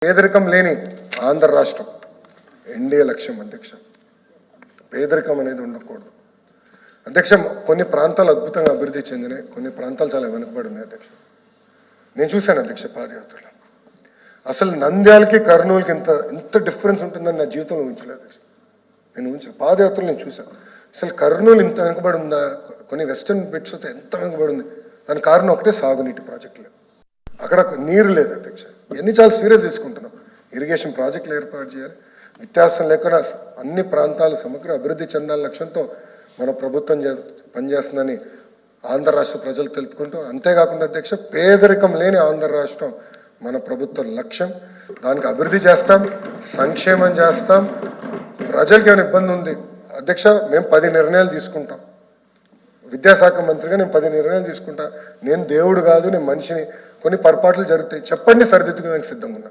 పేదరికం లేని ఆంధ్ర రాష్ట్రం ఎన్డీఏ లక్ష్యం అధ్యక్ష. పేదరికం అనేది ఉండకూడదు అధ్యక్ష. కొన్ని ప్రాంతాలు అద్భుతంగా అభివృద్ధి చెందినాయి, కొన్ని ప్రాంతాలు చాలా వెనుకబడి ఉన్నాయి అధ్యక్ష. నేను చూశాను అధ్యక్ష పాదయాత్రలో. అసలు నంద్యాలకి కర్నూలుకి ఇంత డిఫరెన్స్ ఉంటుందని నా జీవితంలో ఊహించలేదు అధ్యక్ష. నేను ఊహించను. పాదయాత్రలు నేను చూశాను. అసలు కర్నూలు ఇంత వెనుకబడి ఉందా, కొన్ని వెస్టర్న్ బిట్స్ అయితే ఎంత వెనుకబడి ఉంది. దానికి కారణం ఒకటే సాగునీటి ప్రాజెక్టులు. అక్కడ నీరు లేదు అధ్యక్ష. ఇవన్నీ చాలా సీరియస్ తీసుకుంటున్నాం. ఇరిగేషన్ ప్రాజెక్టులు ఏర్పాటు చేయాలి. వ్యత్యాసం లేకుండా అన్ని ప్రాంతాలు సమగ్ర అభివృద్ధి చెందాల లక్ష్యంతో మన ప్రభుత్వం పనిచేస్తుందని ఆంధ్ర రాష్ట్ర ప్రజలు తెలుపుకుంటూ, అంతేకాకుండా అధ్యక్ష పేదరికం లేని ఆంధ్ర రాష్ట్రం మన ప్రభుత్వ లక్ష్యం. దానికి అభివృద్ధి చేస్తాం, సంక్షేమం చేస్తాం. ప్రజలకి ఏమైనా ఇబ్బంది ఉంది అధ్యక్ష, మేము 10 నిర్ణయాలు తీసుకుంటాం. విద్యాశాఖ మంత్రిగా నేను 10 నిర్ణయాలు తీసుకుంటా. నేను దేవుడు కాదు, నేను మనిషిని. కొన్ని పొరపాట్లు జరుగుతాయి, చెప్పండి, సరిదిద్దుకోవడానికి సిద్ధంగా ఉన్నా.